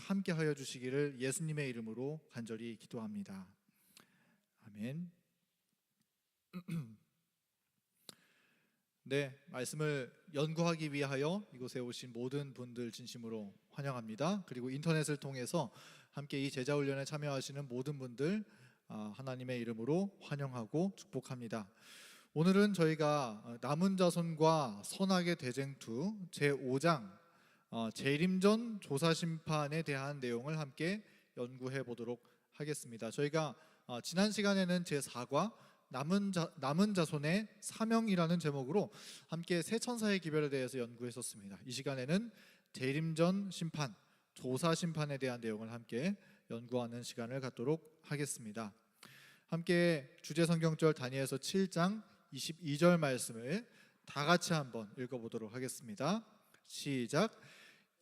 함께 하여 주시기를 예수님의 이름으로 간절히 기도합니다. 아멘. 네, 말씀을 연구하기 위하여 이곳에 오신 모든 분들 진심으로 환영합니다. 그리고 인터넷을 통해서 함께 이 제자훈련에 참여하시는 모든 분들 하나님의 이름으로 환영하고 축복합니다. 오늘은 저희가 남은 자손과 선악의 대쟁투 제5장 재림전 조사심판에 대한 내용을 함께 연구해 보도록 하겠습니다. 저희가 지난 시간에는 제4과 남은 자손의 사명이라는 제목으로 함께 새 천사의 기별에 대해서 연구했었습니다. 이 시간에는 재림전 심판, 조사 심판에 대한 내용을 함께 연구하는 시간을 갖도록 하겠습니다. 함께 주제 성경절 다니엘서 7장 22절 말씀을 다 같이 한번 읽어보도록 하겠습니다. 시작.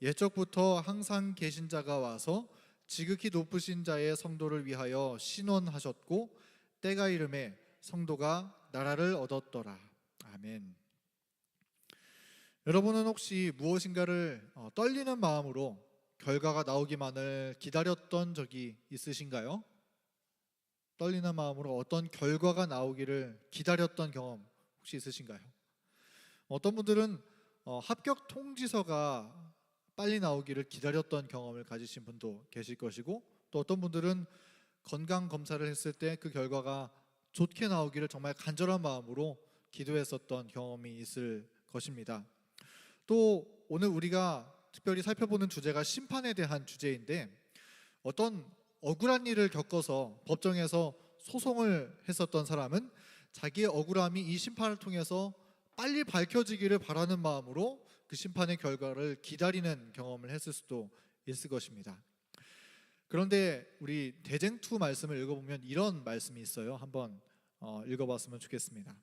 옛적부터 항상 계신 자가 와서 지극히 높으신 자의 성도를 위하여 신원하셨고 때가 이름에 성도가 나라를 얻었더라. 아멘. 여러분은 혹시 무엇인가를 떨리는 마음으로 결과가 나오기만을 기다렸던 적이 있으신가요? 떨리는 마음으로 어떤 결과가 나오기를 기다렸던 경험 혹시 있으신가요? 어떤 분들은 합격 통지서가 빨리 나오기를 기다렸던 경험을 가지신 분도 계실 것이고, 또 어떤 분들은 건강 검사를 했을 때 그 결과가 좋게 나오기를 정말 간절한 마음으로 기도했었던 경험이 있을 것입니다. 또 오늘 우리가 특별히 살펴보는 주제가 심판에 대한 주제인데, 어떤 억울한 일을 겪어서 법정에서 소송을 했었던 사람은 자기의 억울함이 이 심판을 통해서 빨리 밝혀지기를 바라는 마음으로 그 심판의 결과를 기다리는 경험을 했을 수도 있을 것입니다. 그런데 우리 대쟁투 말씀을 읽어보면 이런 말씀이 있어요. 한번 읽어봤으면 좋겠습니다.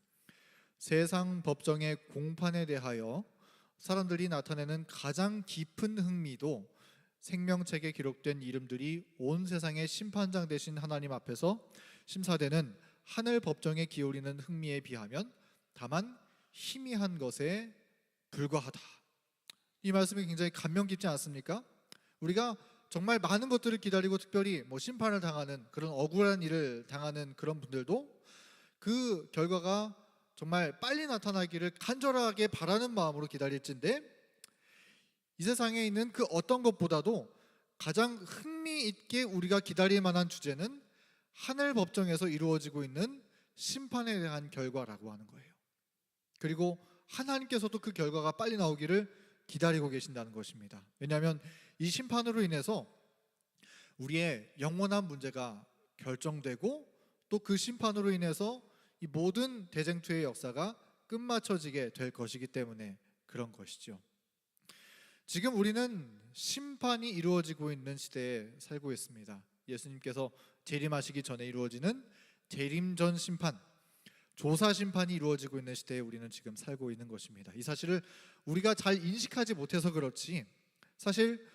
세상 법정의 공판에 대하여 사람들이 나타내는 가장 깊은 흥미도 생명책에 기록된 이름들이 온 세상의 심판장 되신 하나님 앞에서 심사되는 하늘 법정에 기울이는 흥미에 비하면 다만 희미한 것에 불과하다. 이 말씀이 굉장히 감명 깊지 않습니까? 우리가 정말 많은 것들을 기다리고 특별히 심판을 당하는 그런 억울한 일을 당하는 그런 분들도 그 결과가 정말 빨리 나타나기를 간절하게 바라는 마음으로 기다릴진데, 이 세상에 있는 그 어떤 것보다도 가장 흥미있게 우리가 기다릴 만한 주제는 하늘 법정에서 이루어지고 있는 심판에 대한 결과라고 하는 거예요. 그리고 하나님께서도 그 결과가 빨리 나오기를 기다리고 계신다는 것입니다. 왜냐하면 이 심판으로 인해서 우리의 영원한 문제가 결정되고, 또 그 심판으로 인해서 이 모든 대쟁투의 역사가 끝마쳐지게 될 것이기 때문에 그런 것이죠. 지금 우리는 심판이 이루어지고 있는 시대에 살고 있습니다. 예수님께서 재림하시기 전에 이루어지는 재림전 심판, 조사 심판이 이루어지고 있는 시대에 우리는 지금 살고 있는 것입니다. 이 사실을 우리가 잘 인식하지 못해서 그렇지, 사실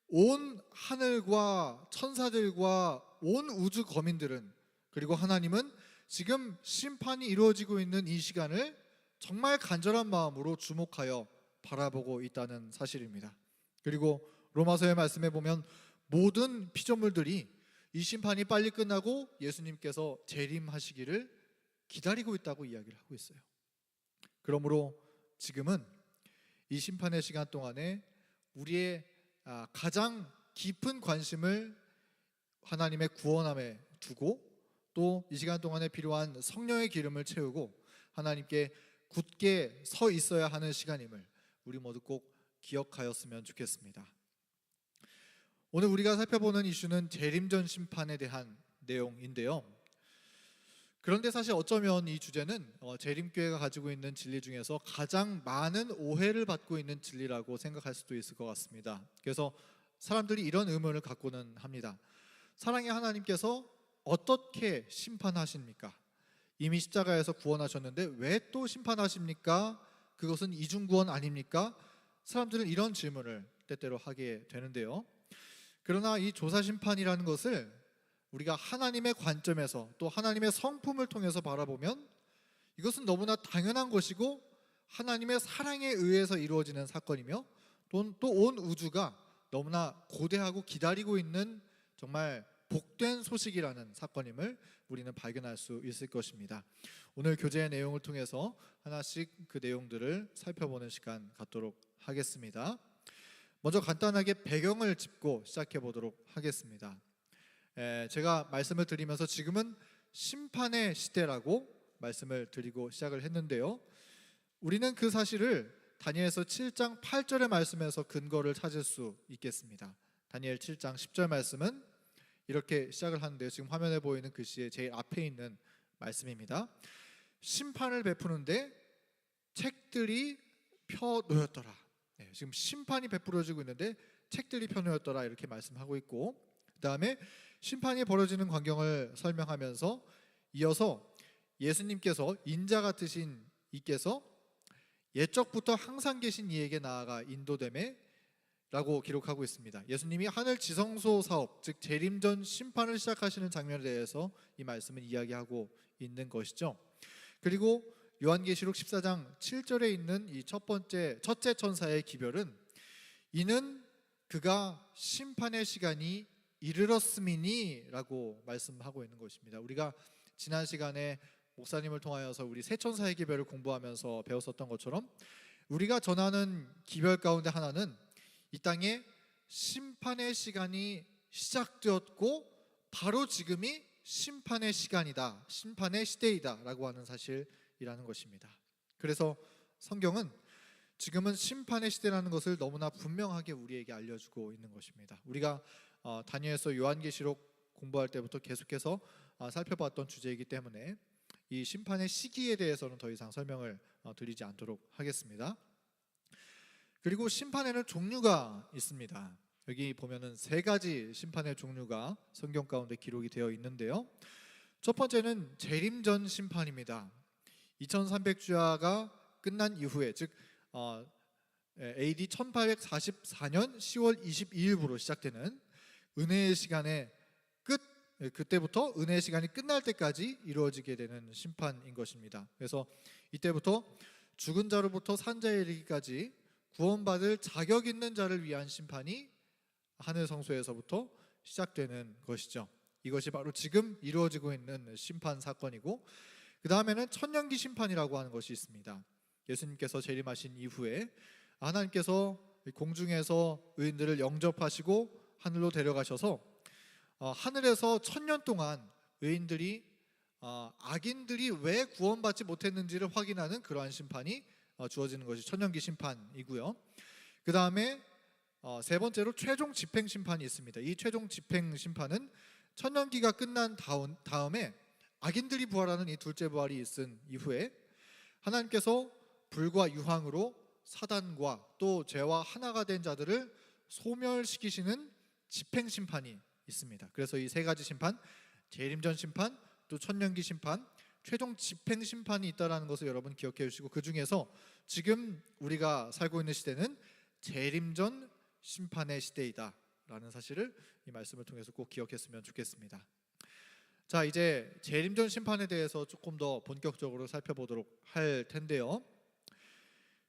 온 하늘과 천사들과 온 우주 거민들은, 그리고 하나님은 지금 심판이 이루어지고 있는 이 시간을 정말 간절한 마음으로 주목하여 바라보고 있다는 사실입니다. 그리고 로마서의 말씀에 보면 모든 피조물들이 이 심판이 빨리 끝나고 예수님께서 재림하시기를 기다리고 있다고 이야기를 하고 있어요. 그러므로 지금은 이 심판의 시간 동안에 우리의 가장 깊은 관심을 하나님의 구원함에 두고, 또 이 시간 동안에 필요한 성령의 기름을 채우고 하나님께 굳게 서 있어야 하는 시간임을 우리 모두 꼭 기억하였으면 좋겠습니다. 오늘 우리가 살펴보는 이슈는 재림전 심판에 대한 내용인데요. 그런데 사실 어쩌면 이 주제는 재림교회가 가지고 있는 진리 중에서 가장 많은 오해를 받고 있는 진리라고 생각할 수도 있을 것 같습니다. 그래서 사람들이 이런 의문을 갖고는 합니다. 사랑의 하나님께서 어떻게 심판하십니까? 이미 십자가에서 구원하셨는데 왜 또 심판하십니까? 그것은 이중구원 아닙니까? 사람들은 이런 질문을 때때로 하게 되는데요. 그러나 이 조사심판이라는 것을 우리가 하나님의 관점에서, 또 하나님의 성품을 통해서 바라보면 이것은 너무나 당연한 것이고 하나님의 사랑에 의해서 이루어지는 사건이며, 또 온 우주가 너무나 고대하고 기다리고 있는 정말 복된 소식이라는 사건임을 우리는 발견할 수 있을 것입니다. 오늘 교재의 내용을 통해서 하나씩 그 내용들을 살펴보는 시간 갖도록 하겠습니다. 먼저 간단하게 배경을 짚고 시작해 보도록 하겠습니다. 제가 말씀을 드리면서 지금은 심판의 시대라고 말씀을 드리고 시작을 했는데요, 우리는 그 사실을 다니엘서 7장 8절의 말씀에서 근거를 찾을 수 있겠습니다. 다니엘 7장 10절 말씀은 이렇게 시작을 하는데요, 지금 화면에 보이는 글씨의 제일 앞에 있는 말씀입니다. 심판을 베푸는데 책들이 펴놓였더라. 지금 심판이 베풀어지고 있는데 책들이 펴놓였더라, 이렇게 말씀하고 있고, 그 다음에 심판이 벌어지는 광경을 설명하면서 이어서 예수님께서 인자 같으신 이께서 옛적부터 항상 계신 이에게 나아가 인도됨에 라고 기록하고 있습니다. 예수님이 하늘 지성소 사업, 즉 재림전 심판을 시작하시는 장면에 대해서 이 말씀은 이야기하고 있는 것이죠. 그리고 요한계시록 14장 7절에 있는 이 첫째 천사의 기별은 이는 그가 심판의 시간이 이르렀음이니 라고 말씀하고 있는 것입니다. 우리가 지난 시간에 목사님을 통하여서 우리 세 천사의 기별을 공부하면서 배웠었던 것처럼 우리가 전하는 기별 가운데 하나는 이 땅에 심판의 시간이 시작되었고 바로 지금이 심판의 시간이다, 심판의 시대이다 라고 하는 사실이라는 것입니다. 그래서 성경은 지금은 심판의 시대라는 것을 너무나 분명하게 우리에게 알려주고 있는 것입니다. 우리가 다니엘서 요한계시록 공부할 때부터 계속해서 살펴봤던 주제이기 때문에 이 심판의 시기에 대해서는 더 이상 설명을 드리지 않도록 하겠습니다. 그리고 심판에는 종류가 있습니다. 여기 보면은 세 가지 심판의 종류가 성경 가운데 기록이 되어 있는데요, 첫 번째는 재림전 심판입니다. 2300주야가 끝난 이후에, 즉 AD 1844년 10월 22일부로 시작되는 은혜의 시간의 끝, 그때부터 은혜의 시간이 끝날 때까지 이루어지게 되는 심판인 것입니다. 그래서 이때부터 죽은 자로부터 산 자에 이르기까지 구원받을 자격 있는 자를 위한 심판이 하늘 성소에서부터 시작되는 것이죠. 이것이 바로 지금 이루어지고 있는 심판 사건이고, 그 다음에는 천년기 심판이라고 하는 것이 있습니다. 예수님께서 재림하신 이후에 하나님께서 공중에서 의인들을 영접하시고 하늘로 데려가셔서 하늘에서 1000년 동안 의인들이 악인들이 왜 구원받지 못했는지를 확인하는 그러한 심판이 주어지는 것이 천년기 심판이고요. 그 다음에 세 번째로 최종 집행 심판이 있습니다. 이 최종 집행 심판은 천년기가 끝난 다음에 악인들이 부활하는 이 둘째 부활이 있은 이후에 하나님께서 불과 유황으로 사단과 또 죄와 하나가 된 자들을 소멸시키시는 집행 심판이 있습니다. 그래서 이 세 가지 심판, 재림전 심판, 또 천년기 심판, 최종 집행 심판이 있다는 것을 여러분 기억해 주시고, 그 중에서 지금 우리가 살고 있는 시대는 재림전 심판의 시대이다 라는 사실을 이 말씀을 통해서 꼭 기억했으면 좋겠습니다. 자, 이제 재림전 심판에 대해서 조금 더 본격적으로 살펴보도록 할 텐데요,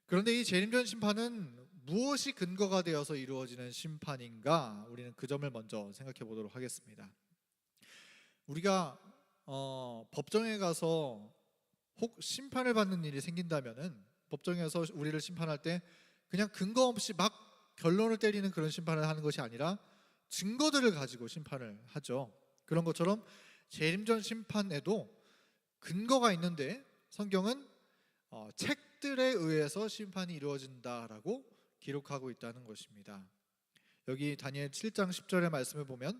그런데 이 재림전 심판은 무엇이 근거가 되어서 이루어지는 심판인가, 우리는 그 점을 먼저 생각해 보도록 하겠습니다. 우리가 법정에 가서 혹 심판을 받는 일이 생긴다면은 법정에서 우리를 심판할 때 그냥 근거 없이 막 결론을 때리는 그런 심판을 하는 것이 아니라 증거들을 가지고 심판을 하죠. 그런 것처럼 재림전 심판에도 근거가 있는데 성경은 책들에 의해서 심판이 이루어진다라고 기록하고 있다는 것입니다. 여기 다니엘 7장 10절의 말씀을 보면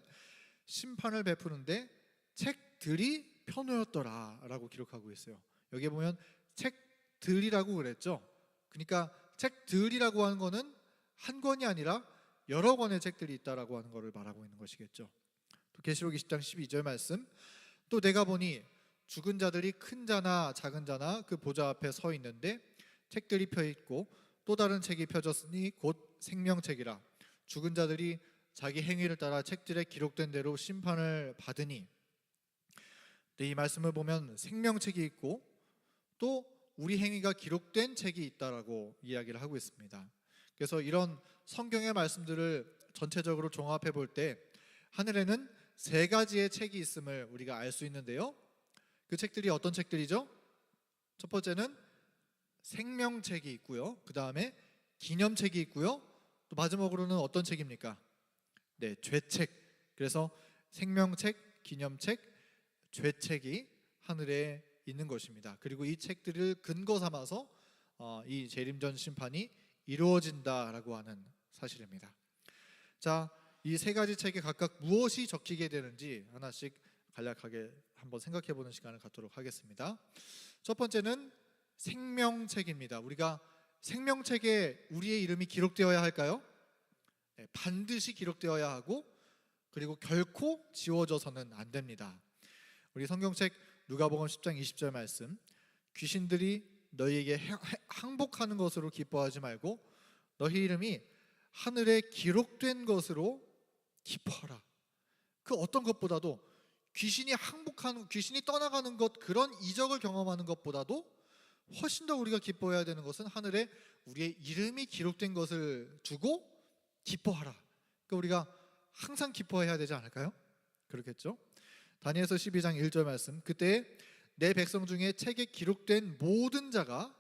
심판을 베푸는데 책들이 펴놓였더라 라고 기록하고 있어요. 여기에 보면 책들이라고 그랬죠. 그러니까 책들이라고 하는 거는 한 권이 아니라 여러 권의 책들이 있다라고 하는 것을 말하고 있는 것이겠죠. 또 계시록 20장 12절 말씀, 또 내가 보니 죽은 자들이 큰 자나 작은 자나 그 보좌 앞에 서 있는데 책들이 펴 있고 또 다른 책이 펴졌으니 곧 생명책이라. 죽은 자들이 자기 행위를 따라 책들에 기록된 대로 심판을 받으니. 이 말씀을 보면 생명책이 있고 또 우리 행위가 기록된 책이 있다라고 이야기를 하고 있습니다. 그래서 이런 성경의 말씀들을 전체적으로 종합해 볼 때 하늘에는 세 가지의 책이 있음을 우리가 알 수 있는데요. 그 책들이 어떤 책들이죠? 첫 번째는 생명책이 있고요. 그 다음에 기념책이 있고요. 또 마지막으로는 어떤 책입니까? 네, 죄책. 그래서 생명책, 기념책, 죄책이 하늘에 있는 것입니다. 그리고 이 책들을 근거 삼아서 이 재림전 심판이 이루어진다라고 하는 사실입니다. 자, 이 세 가지 책에 각각 무엇이 적히게 되는지 하나씩 간략하게 한번 생각해 보는 시간을 갖도록 하겠습니다. 첫 번째는 생명책입니다. 우리가 생명책에 우리의 이름이 기록되어야 할까요? 네, 반드시 기록되어야 하고 그리고 결코 지워져서는 안 됩니다. 우리 성경책 누가복음 10장 20절 말씀, 귀신들이 너희에게 항복하는 것으로 기뻐하지 말고 너희 이름이 하늘에 기록된 것으로 기뻐하라. 그 어떤 것보다도 귀신이 항복하는, 귀신이 떠나가는 것, 그런 이적을 경험하는 것보다도 훨씬 더 우리가 기뻐해야 되는 것은 하늘에 우리의 이름이 기록된 것을 두고 기뻐하라. 그러니까 우리가 항상 기뻐해야 되지 않을까요? 그렇겠죠? 다니엘서 12장 1절 말씀, 그때 내 백성 중에 책에 기록된 모든 자가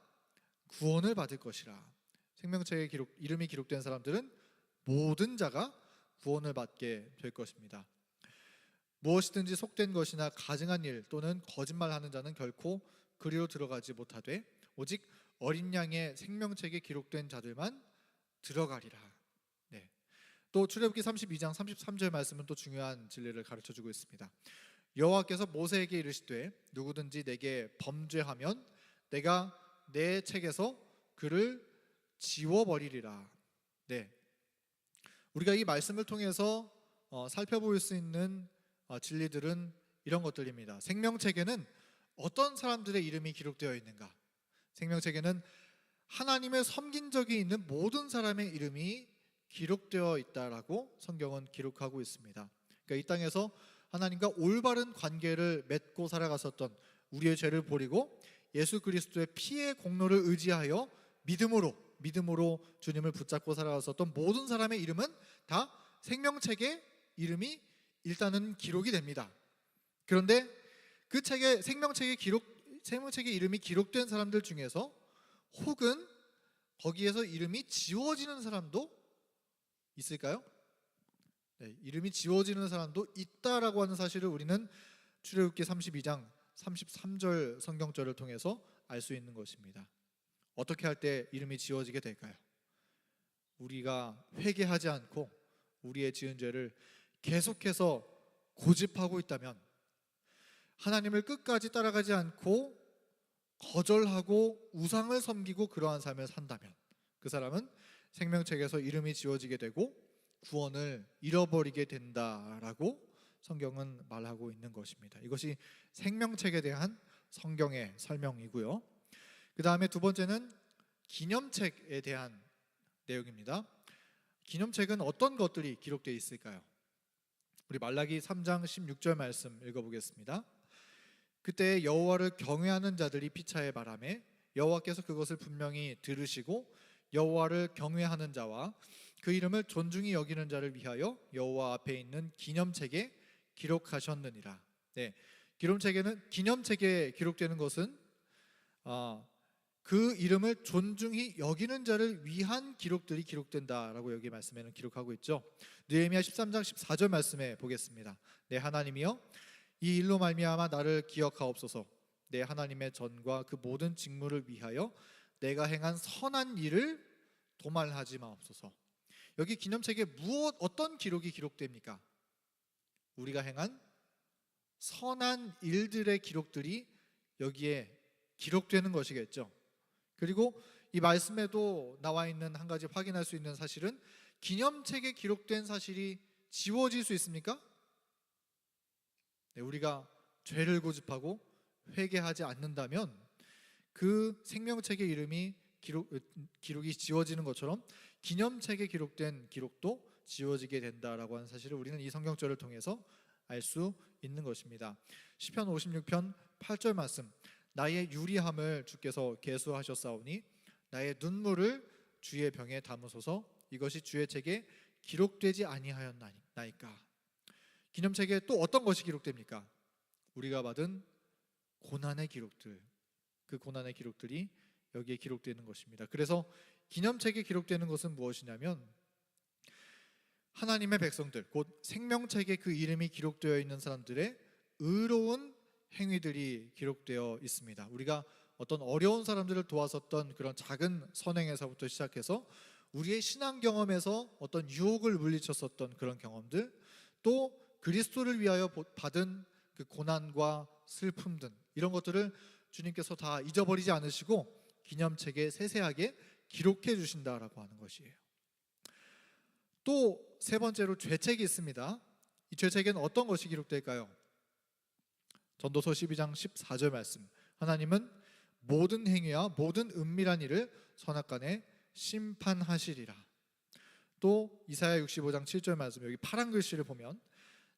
구원을 받을 것이라. 생명책에 이름이 기록된 사람들은 모든 자가 구원을 받게 될 것입니다. 무엇이든지 속된 것이나 가증한 일 또는 거짓말하는 자는 결코 그리로 들어가지 못하되 오직 어린 양의 생명책에 기록된 자들만 들어가리라. 네. 또 출애굽기 32장 33절 말씀은 또 중요한 진리를 가르쳐주고 있습니다. 여호와께서 모세에게 이르시되 누구든지 내게 범죄하면 내가 내 책에서 그를 지워버리리라. 네. 우리가 이 말씀을 통해서 살펴볼 수 있는 진리들은 이런 것들입니다. 생명책에는 어떤 사람들의 이름이 기록되어 있는가? 생명책에는 하나님을 섬긴 적이 있는 모든 사람의 이름이 기록되어 있다라고 성경은 기록하고 있습니다. 그러니까 이 땅에서 하나님과 올바른 관계를 맺고 살아갔었던, 우리의 죄를 버리고 예수 그리스도의 피의 공로를 의지하여 믿음으로 주님을 붙잡고 살아갔었던 모든 사람의 이름은 다 생명책에 이름이 일단은 기록이 됩니다. 그런데 그 생명책에 이름이 기록된 사람들 중에서 혹은 거기에서 이름이 지워지는 사람도 있을까요? 네, 이름이 지워지는 사람도 있다라고 하는 사실을 우리는 출애굽기 32장 33절 성경절을 통해서 알 수 있는 것입니다. 어떻게 할 때 이름이 지워지게 될까요? 우리가 회개하지 않고 우리의 지은 죄를 계속해서 고집하고 있다면, 하나님을 끝까지 따라가지 않고 거절하고 우상을 섬기고 그러한 삶을 산다면 그 사람은 생명책에서 이름이 지워지게 되고 구원을 잃어버리게 된다라고 성경은 말하고 있는 것입니다. 이것이 생명책에 대한 성경의 설명이고요. 그 다음에 두 번째는 기념책에 대한 내용입니다. 기념책은 어떤 것들이 기록되어 있을까요? 우리 말라기 3장 16절 말씀 읽어보겠습니다. 그때 여호와를 경외하는 자들이 피차에 바라매 여호와께서 그것을 분명히 들으시고 여호와를 경외하는 자와 그 이름을 존중히 여기는 자를 위하여 여호와 앞에 있는 기념책에 기록하셨느니라. 네, 기념책에 기록되는 것은 그 이름을 존중히 여기는 자를 위한 기록들이 기록된다라고 여기 말씀에는 기록하고 있죠. 느헤미야 13장 14절 말씀에 보겠습니다. 내 하나님이여, 이 일로 말미암아 나를 기억하옵소서. 내 하나님의 전과 그 모든 직무를 위하여 내가 행한 선한 일을 도말하지 마옵소서. 여기 기념책에 어떤 기록이 기록됩니까? 우리가 행한 선한 일들의 기록들이 여기에 기록되는 것이겠죠. 그리고 이 말씀에도 나와 있는 한 가지 확인할 수 있는 사실은, 기념책에 기록된 사실이 지워질 수 있습니까? 네, 우리가 죄를 고집하고 회개하지 않는다면 그 생명책의 이름이 기록이 지워지는 것처럼 기념책에 기록된 기록도 지워지게 된다라고 하는 사실을 우리는 이 성경절을 통해서 알 수 있는 것입니다. 시편 56편 8절 말씀, 나의 유리함을 주께서 계수하셨사오니 나의 눈물을 주의 병에 담으소서. 이것이 주의 책에 기록되지 아니하였나이까. 기념책에 또 어떤 것이 기록됩니까? 우리가 받은 고난의 기록들, 그 고난의 기록들이 여기에 기록되는 것입니다. 그래서 기념책에 기록되는 것은 무엇이냐면 하나님의 백성들, 곧 생명책에 그 이름이 기록되어 있는 사람들의 의로운 행위들이 기록되어 있습니다. 우리가 어떤 어려운 사람들을 도왔었던 그런 작은 선행에서부터 시작해서 우리의 신앙 경험에서 어떤 유혹을 물리쳤었던 그런 경험들, 또 그리스도를 위하여 받은 그 고난과 슬픔 등 이런 것들을 주님께서 다 잊어버리지 않으시고 기념책에 세세하게 기록해 주신다라고 하는 것이에요. 또 세 번째로 죄책이 있습니다. 이 죄책에는 어떤 것이 기록될까요? 전도서 12장 14절 말씀, 하나님은 모든 행위와 모든 은밀한 일을 선악간에 심판하시리라. 또 이사야 65장 7절 말씀, 여기 파란 글씨를 보면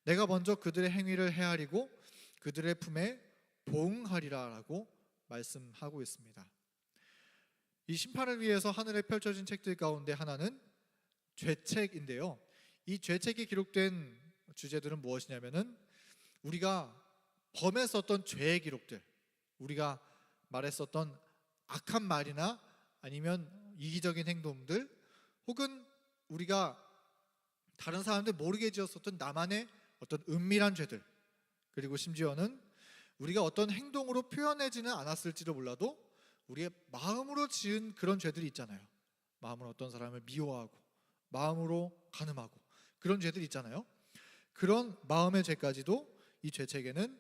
내가 먼저 그들의 행위를 헤아리고 그들의 품에 보응하리라 라고 말씀하고 있습니다. 이 심판을 위해서 하늘에 펼쳐진 책들 가운데 하나는 죄책인데요, 이 죄책이 기록된 주제들은 무엇이냐면은 우리가 범했었던 죄의 기록들, 우리가 말했었던 악한 말이나 아니면 이기적인 행동들, 혹은 우리가 다른 사람들 모르게 지었었던 나만의 어떤 은밀한 죄들, 그리고 심지어는 우리가 어떤 행동으로 표현하지는 않았을지도 몰라도 우리의 마음으로 지은 그런 죄들이 있잖아요. 마음으로 어떤 사람을 미워하고 마음으로 간음하고 그런 죄들이 있잖아요. 그런 마음의 죄까지도 이 죄책에는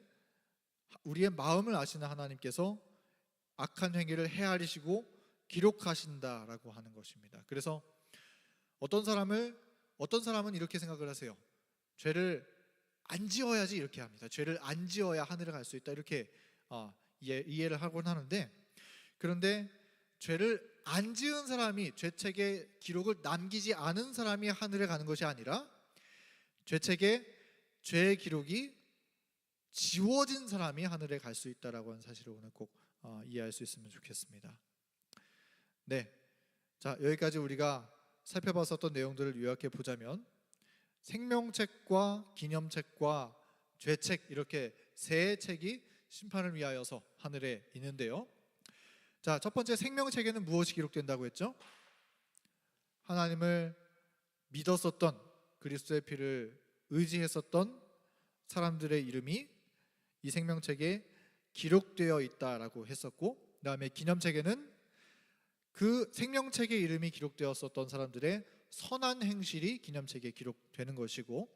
우리의 마음을 아시는 하나님께서 악한 행위를 헤아리시고 기록하신다라고 하는 것입니다. 그래서 어떤 사람은 이렇게 생각을 하세요. 죄를 안 지어야지 이렇게 합니다. 죄를 안 지어야 하늘에 갈 수 있다, 이렇게 이해를 하곤 하는데, 그런데 죄를 안 지은 사람이, 죄책에 기록을 남기지 않은 사람이 하늘에 가는 것이 아니라 죄책에 죄의 기록이 지워진 사람이 하늘에 갈 수 있다라고 하는 사실을 오늘 꼭 이해할 수 있으면 좋겠습니다. 네, 자, 여기까지 우리가 살펴봤었던 내용들을 요약해 보자면 생명책과 기념책과 죄책, 이렇게 세 책이 심판을 위하여서 하늘에 있는데요. 자, 첫 번째 생명책에는 무엇이 기록된다고 했죠? 하나님을 믿었었던, 그리스도의 피를 의지했었던 사람들의 이름이 이 생명책에 기록되어 있다라고 했었고, 그 다음에 기념책에는 그 생명책의 이름이 기록되었었던 사람들의 선한 행실이 기념책에 기록되는 것이고,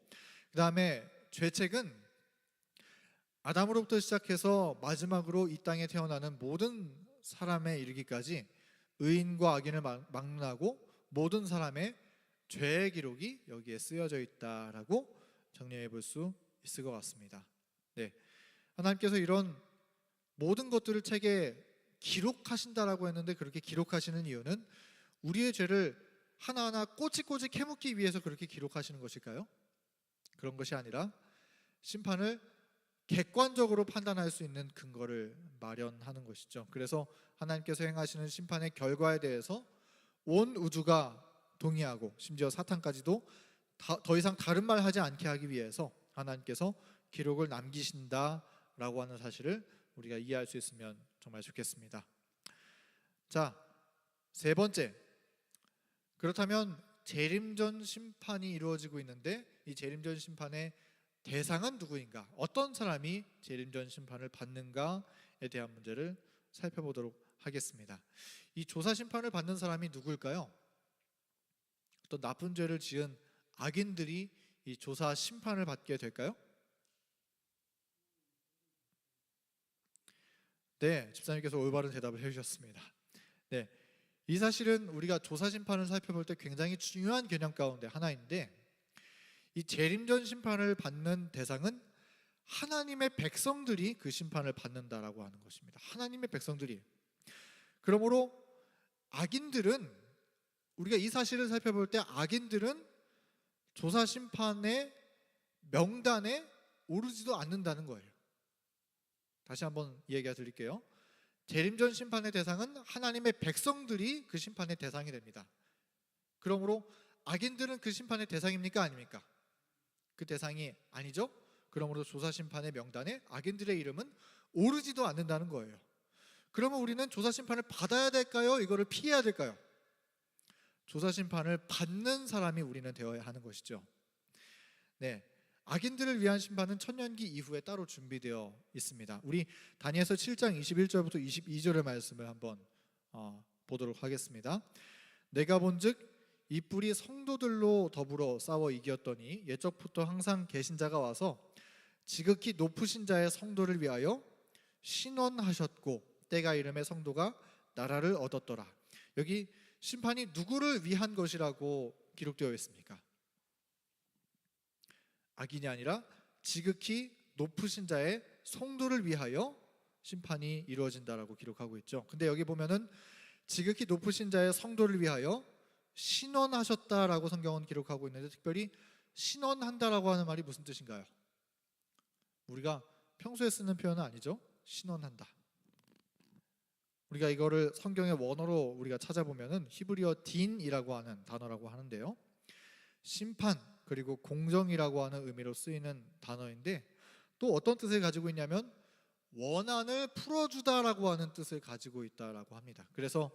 그 다음에 죄책은 아담으로부터 시작해서 마지막으로 이 땅에 태어나는 모든 사람에 이르기까지 의인과 악인을 막론하고 모든 사람의 죄의 기록이 여기에 쓰여져 있다라고 정리해 볼 수 있을 것 같습니다. 네, 하나님께서 이런 모든 것들을 책에 기록하신다라고 했는데, 그렇게 기록하시는 이유는 우리의 죄를 하나하나 꼬치꼬치 캐묻기 위해서 그렇게 기록하시는 것일까요? 그런 것이 아니라 심판을 객관적으로 판단할 수 있는 근거를 마련하는 것이죠. 그래서 하나님께서 행하시는 심판의 결과에 대해서 온 우주가 동의하고 심지어 사탄까지도 더 이상 다른 말 하지 않게 하기 위해서 하나님께서 기록을 남기신다라고 하는 사실을 우리가 이해할 수 있으면 정말 좋겠습니다. 자, 세 번째, 그렇다면 재림전 심판이 이루어지고 있는데 이 재림전 심판의 대상은 누구인가? 어떤 사람이 재림전 심판을 받는가에 대한 문제를 살펴보도록 하겠습니다. 이 조사 심판을 받는 사람이 누구일까요? 어떤 나쁜 죄를 지은 악인들이 이 조사 심판을 받게 될까요? 네, 집사님께서 올바른 대답을 해주셨습니다. 네, 이 사실은 우리가 조사 심판을 살펴볼 때 굉장히 중요한 개념 가운데 하나인데, 이 재림전 심판을 받는 대상은 하나님의 백성들이 그 심판을 받는다라고 하는 것입니다. 하나님의 백성들이. 그러므로 악인들은, 우리가 이 사실을 살펴볼 때 악인들은 조사 심판의 명단에 오르지도 않는다는 거예요. 다시 한번 이야기 드릴게요. 재림전 심판의 대상은 하나님의 백성들이 그 심판의 대상이 됩니다. 그러므로 악인들은 그 심판의 대상입니까? 아닙니까? 그 대상이 아니죠? 그러므로 조사심판의 명단에 악인들의 이름은 오르지도 않는다는 거예요. 그러면 우리는 조사심판을 받아야 될까요? 이거를 피해야 될까요? 조사심판을 받는 사람이 우리는 되어야 하는 것이죠. 네, 악인들을 위한 심판은 천년기 이후에 따로 준비되어 있습니다. 우리 다니엘서 7장 21절부터 22절의 말씀을 한번 보도록 하겠습니다. 내가 본즉 이 뿔이 성도들로 더불어 싸워 이겼더니 옛적부터 항상 계신 자가 와서 지극히 높으신 자의 성도를 위하여 신원하셨고 때가 이름의 성도가 나라를 얻었더라. 여기 심판이 누구를 위한 것이라고 기록되어 있습니까? 악인이 아니라 지극히 높으신 자의 성도를 위하여 심판이 이루어진다라고 기록하고 있죠. 근데 여기 보면은 지극히 높으신 자의 성도를 위하여 신원하셨다라고 성경은 기록하고 있는데, 특별히 신원한다라고 하는 말이 무슨 뜻인가요? 우리가 평소에 쓰는 표현은 아니죠. 신원한다. 우리가 이거를 성경의 원어로 우리가 찾아보면은 히브리어 딘이라고 하는 단어라고 하는데요, 심판 그리고 공정이라고 하는 의미로 쓰이는 단어인데, 또 어떤 뜻을 가지고 있냐면 원한을 풀어주다라고 하는 뜻을 가지고 있다라고 합니다. 그래서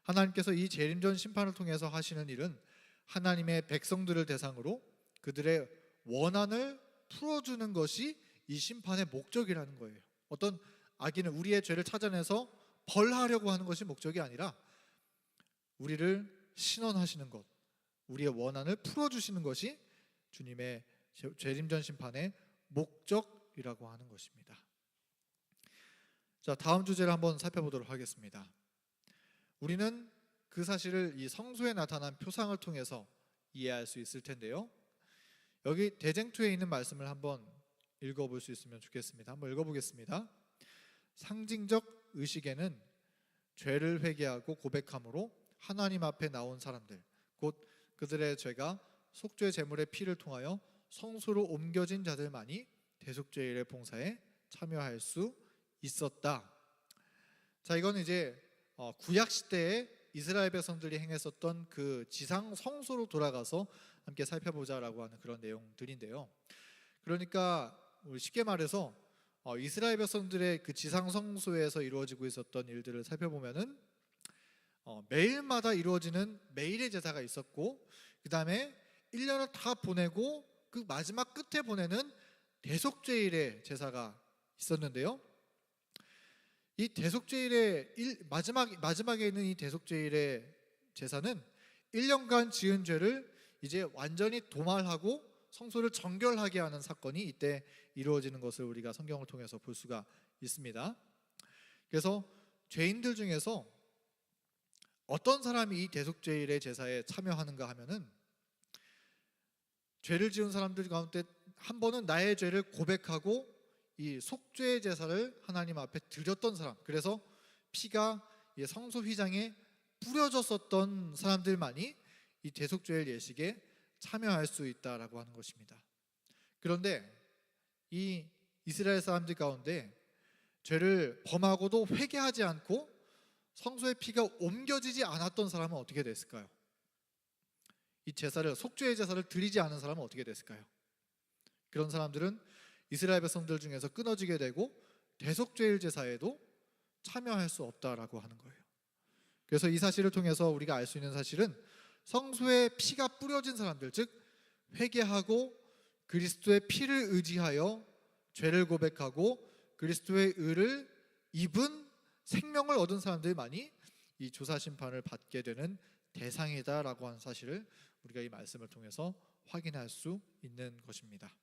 하나님께서 이 재림전 심판을 통해서 하시는 일은 하나님의 백성들을 대상으로 그들의 원한을 풀어주는 것이 이 심판의 목적이라는 거예요. 어떤 악인은 우리의 죄를 찾아내서 벌하려고 하는 것이 목적이 아니라 우리를 신원하시는 것, 우리의 원한을 풀어주시는 것이 주님의 재림전 심판의 목적이라고 하는 것입니다. 자, 다음 주제를 한번 살펴보도록 하겠습니다. 우리는 그 사실을 이 성소에 나타난 표상을 통해서 이해할 수 있을 텐데요, 여기 대쟁투에 있는 말씀을 한번 읽어볼 수 있으면 좋겠습니다. 한번 읽어보겠습니다. 상징적 의식에는 죄를 회개하고 고백함으로 하나님 앞에 나온 사람들, 곧 그들의 죄가 속죄 제물의 피를 통하여 성소로 옮겨진 자들만이 대속죄일의 봉사에 참여할 수 있었다. 자, 이건 이제 구약 시대에 이스라엘 백성들이 행했었던 그 지상 성소로 돌아가서 함께 살펴보자라고 하는 그런 내용들인데요. 그러니까 쉽게 말해서 이스라엘 백성들의 그 지상 성소에서 이루어지고 있었던 일들을 살펴보면은 매일마다 이루어지는 매일의 제사가 있었고, 그 다음에 1년을 다 보내고 그 마지막 끝에 보내는 대속죄일의 제사가 있었는데요, 이 대속죄일의 마지막에 있는 이 대속죄일의 제사는 1년간 지은 죄를 이제 완전히 도말하고 성소를 정결하게 하는 사건이 이때 이루어지는 것을 우리가 성경을 통해서 볼 수가 있습니다. 그래서 죄인들 중에서 어떤 사람이 이 대속죄일의 제사에 참여하는가 하면은, 죄를 지은 사람들 가운데 한 번은 나의 죄를 고백하고 이 속죄의 제사를 하나님 앞에 드렸던 사람, 그래서 피가 성소 휘장에 뿌려졌었던 사람들만이 이 대속죄일 예식에 참여할 수 있다라고 하는 것입니다. 그런데 이 이스라엘 사람들 가운데 죄를 범하고도 회개하지 않고 성소의 피가 옮겨지지 않았던 사람은 어떻게 됐을까요? 이 제사를, 속죄의 제사를 드리지 않은 사람은 어떻게 됐을까요? 그런 사람들은 이스라엘 백성들 중에서 끊어지게 되고 대속죄일 제사에도 참여할 수 없다라고 하는 거예요. 그래서 이 사실을 통해서 우리가 알 수 있는 사실은 성소에 피가 뿌려진 사람들, 즉 회개하고 그리스도의 피를 의지하여 죄를 고백하고 그리스도의 의를 입은 생명을 얻은 사람들만이 이 조사 심판을 받게 되는 대상이다라고 하는 사실을 우리가 이 말씀을 통해서 확인할 수 있는 것입니다.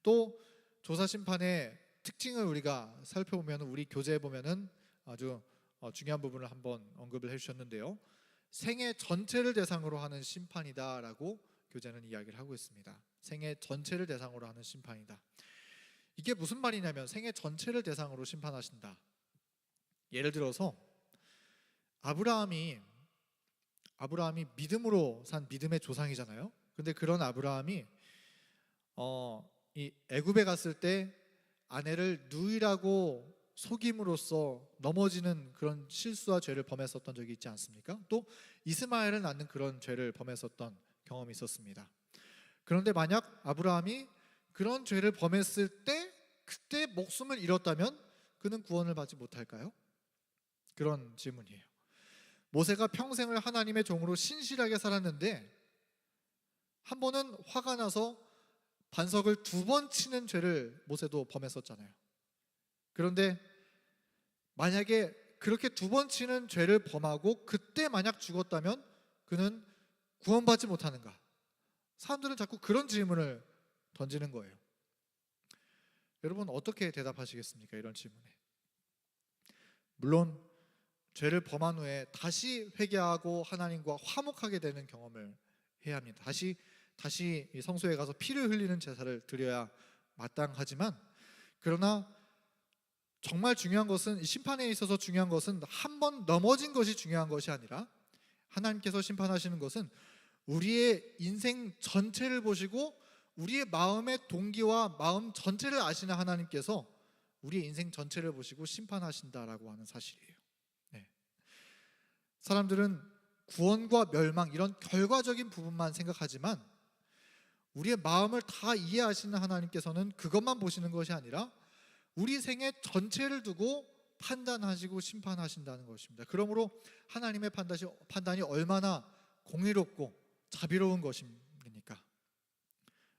또 조사 심판의 특징을 우리가 살펴보면, 우리 교재에 보면은 아주 중요한 부분을 한번 언급을 해주셨는데요, 생애 전체를 대상으로 하는 심판이다라고 교재는 이야기를 하고 있습니다. 생애 전체를 대상으로 하는 심판이다. 이게 무슨 말이냐면, 생애 전체를 대상으로 심판하신다. 예를 들어서 아브라함이 믿음으로 산 믿음의 조상이잖아요. 근데 그런 아브라함이 이 애굽에 갔을 때 아내를 누이라고 속임으로써 넘어지는 그런 실수와 죄를 범했었던 적이 있지 않습니까? 또 이스마엘을 낳는 그런 죄를 범했었던 경험이 있었습니다. 그런데 만약 아브라함이 그런 죄를 범했을 때 그때 목숨을 잃었다면 그는 구원을 받지 못할까요? 그런 질문이에요. 모세가 평생을 하나님의 종으로 신실하게 살았는데 한 번은 화가 나서 반석을 2번 치는 죄를 모세도 범했었잖아요. 그런데 만약에 그렇게 2번 치는 죄를 범하고 그때 만약 죽었다면 그는 구원받지 못하는가? 사람들은 자꾸 그런 질문을 던지는 거예요. 여러분 어떻게 대답하시겠습니까? 이런 질문에. 물론 죄를 범한 후에 다시 회개하고 하나님과 화목하게 되는 경험을 해야 합니다. 다시 이 성소에 가서 피를 흘리는 제사를 드려야 마땅하지만, 그러나 정말 중요한 것은, 심판에 있어서 중요한 것은 한 번 넘어진 것이 중요한 것이 아니라 하나님께서 심판하시는 것은 우리의 인생 전체를 보시고 우리의 마음의 동기와 마음 전체를 아시는 하나님께서 우리의 인생 전체를 보시고 심판하신다라고 하는 사실이에요. 네. 사람들은 구원과 멸망 이런 결과적인 부분만 생각하지만 우리의 마음을 다 이해하시는 하나님께서는 그것만 보시는 것이 아니라 우리 생애 전체를 두고 판단하시고 심판하신다는 것입니다. 그러므로 하나님의 판단이 얼마나 공의롭고 자비로운 것입니까?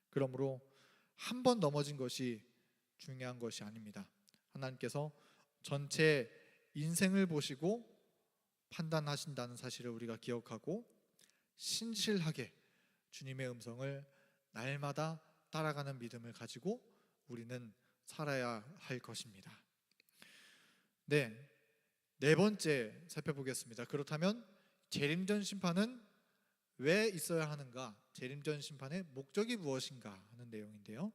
그러므로 한 번 넘어진 것이 중요한 것이 아닙니다. 하나님께서 전체 인생을 보시고 판단하신다는 사실을 우리가 기억하고 신실하게 주님의 음성을 날마다 따라가는 믿음을 가지고 우리는 살아야 할 것입니다. 네 번째 살펴보겠습니다. 그렇다면 재림전 심판은 왜 있어야 하는가? 재림전 심판의 목적이 무엇인가 하는 내용인데요.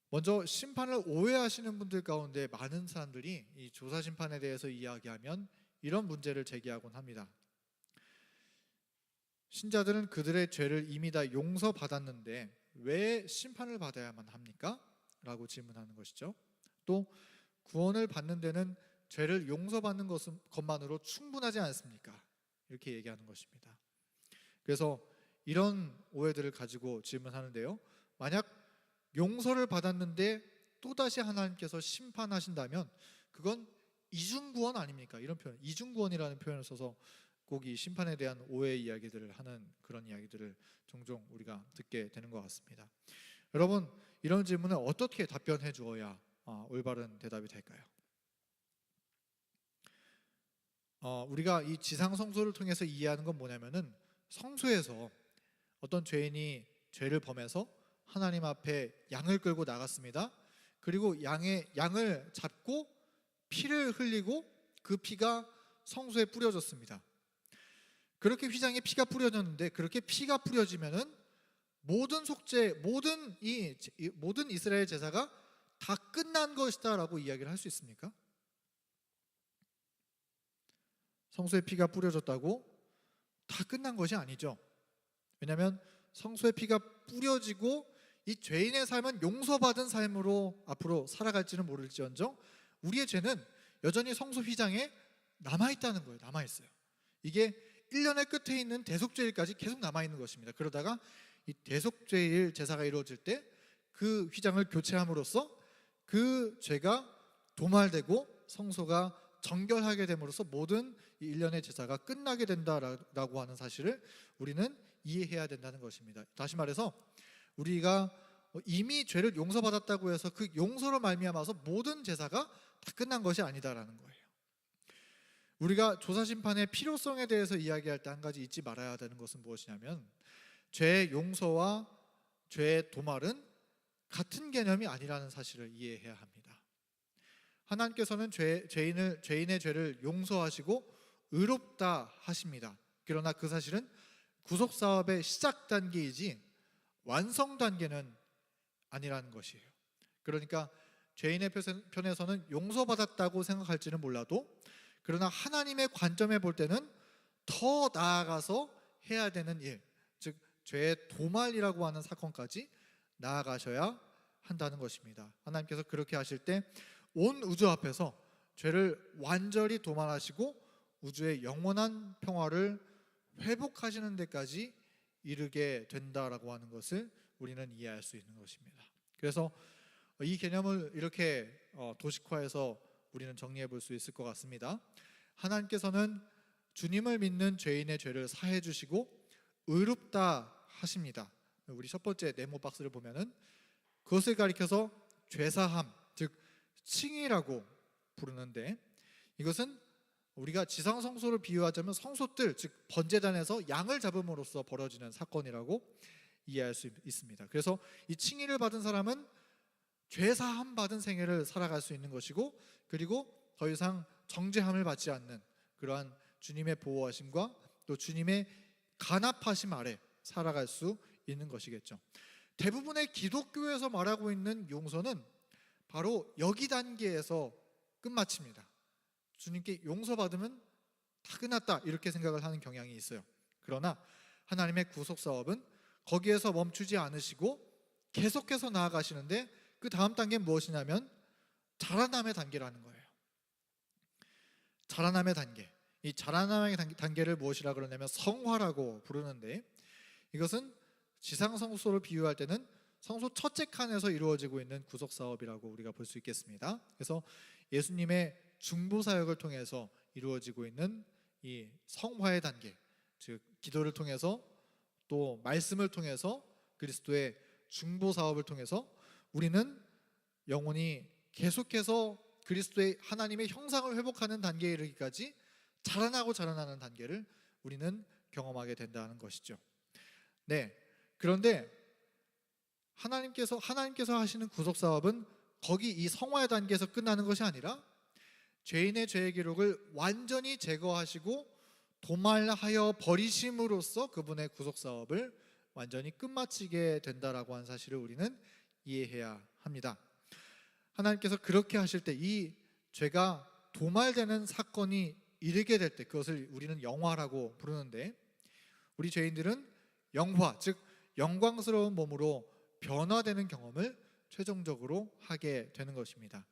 먼저 심판을 오해하시는 분들 가운데 많은 사람들이 이 조사 심판에 대해서 이야기하면 이런 문제를 제기하곤 합니다. 신자들은 그들의 죄를 이미 다 용서받았는데 왜 심판을 받아야만 합니까? 라고 질문하는 것이죠. 또 구원을 받는 데는 죄를 용서받는 것만으로 충분하지 않습니까? 이렇게 얘기하는 것입니다. 그래서 이런 오해들을 가지고 질문하는데요. 만약 용서를 받았는데 또다시 하나님께서 심판하신다면 그건 이중구원 아닙니까? 이런 표현, 이중구원이라는 표현을 써서 꼭 이 심판에 대한 오해 이야기들을 하는 그런 이야기들을 종종 우리가 듣게 되는 것 같습니다. 여러분, 이런 질문을 어떻게 답변해 주어야 올바른 대답이 될까요? 우리가 이 지상 성소를 통해서 이해하는 건 뭐냐면은 성소에서 어떤 죄인이 죄를 범해서 하나님 앞에 양을 끌고 나갔습니다. 그리고 양을 잡고 피를 흘리고 그 피가 성소에 뿌려졌습니다. 그렇게 휘장에 피가 뿌려졌는데 그렇게 피가 뿌려지면은 모든 속죄, 모든 이스라엘 제사가 다 끝난 것이다라고 이야기를 할 수 있습니까? 성소에 피가 뿌려졌다고 다 끝난 것이 아니죠. 왜냐하면 성소에 피가 뿌려지고 이 죄인의 삶은 용서받은 삶으로 앞으로 살아갈지는 모를지언정 우리의 죄는 여전히 성소 휘장에 남아있다는 거예요. 남아있어요. 이게 1년의 끝에 있는 대속죄일까지 계속 남아있는 것입니다. 그러다가 이 대속죄일 제사가 이루어질 때 그 휘장을 교체함으로써 그 죄가 도말되고 성소가 정결하게 됨으로써 모든 이 1년의 제사가 끝나게 된다라고 하는 사실을 우리는 이해해야 된다는 것입니다. 다시 말해서 우리가 이미 죄를 용서받았다고 해서 그 용서로 말미암아서 모든 제사가 다 끝난 것이 아니다라는 거예요. 우리가 조사심판의 필요성에 대해서 이야기할 때 한 가지 잊지 말아야 되는 것은 무엇이냐면 죄의 용서와 죄의 도말은 같은 개념이 아니라는 사실을 이해해야 합니다. 하나님께서는 죄인의 죄를 용서하시고 의롭다 하십니다. 그러나 그 사실은 구속사업의 시작 단계이지 완성 단계는 아니라는 것이에요. 그러니까 죄인의 편에서는 용서받았다고 생각할지는 몰라도 그러나 하나님의 관점에 볼 때는 더 나아가서 해야 되는 일, 즉 죄의 도말이라고 하는 사건까지 나아가셔야 한다는 것입니다. 하나님께서 그렇게 하실 때 온 우주 앞에서 죄를 완전히 도말하시고 우주의 영원한 평화를 회복하시는 데까지 이르게 된다라고 하는 것을 우리는 이해할 수 있는 것입니다. 그래서 이 개념을 이렇게 도식화해서 우리는 정리해 볼 수 있을 것 같습니다. 하나님께서는 주님을 믿는 죄인의 죄를 사해 주시고 의롭다 하십니다. 우리 첫 번째 네모 박스를 보면은 그것을 가리켜서 죄사함, 즉 칭의라고 부르는데, 이것은 우리가 지상성소를 비유하자면 성소들, 즉 번제단에서 양을 잡음으로써 벌어지는 사건이라고 이해할 수 있습니다. 그래서 이 칭의를 받은 사람은 죄사함 받은 생애를 살아갈 수 있는 것이고, 그리고 더 이상 정죄함을 받지 않는 그러한 주님의 보호하심과 또 주님의 간합하심 아래 살아갈 수 있는 것이겠죠. 대부분의 기독교에서 말하고 있는 용서는 바로 여기 단계에서 끝마칩니다. 주님께 용서받으면 다 끝났다 이렇게 생각을 하는 경향이 있어요. 그러나 하나님의 구속 사업은 거기에서 멈추지 않으시고 계속해서 나아가시는데, 그 다음 단계는 무엇이냐면 자라남의 단계라는 거예요. 자라남의 단계. 이 자라남의 단계를 무엇이라 그러냐면 성화라고 부르는데, 이것은 지상 성소를 비유할 때는 성소 첫째 칸에서 이루어지고 있는 구속 사업이라고 우리가 볼 수 있겠습니다. 그래서 예수님의 중보 사역을 통해서 이루어지고 있는 이 성화의 단계, 즉 기도를 통해서 또 말씀을 통해서 그리스도의 중보 사업을 통해서 우리는 영혼이 계속해서 그리스도의 하나님의 형상을 회복하는 단계에 이르기까지 자라나고 자라나는 단계를 우리는 경험하게 된다는 것이죠. 네. 그런데 하나님께서 하시는 구속 사업은 거기 이 성화의 단계에서 끝나는 것이 아니라 죄인의 죄의 기록을 완전히 제거하시고 도말하여 버리심으로써 그분의 구속 사업을 완전히 끝마치게 된다라고 하는 사실을 우리는 이해해야 합니다. 하나님께서 그렇게 하실 때 이 죄가 도말되는 사건이 이르게 될 때, 그것을 우리는 영화라고 부르는데, 우리 죄인들은 영화, 즉 영광스러운 몸으로 변화되는 경험을 최종적으로 하게 되는 것입니다.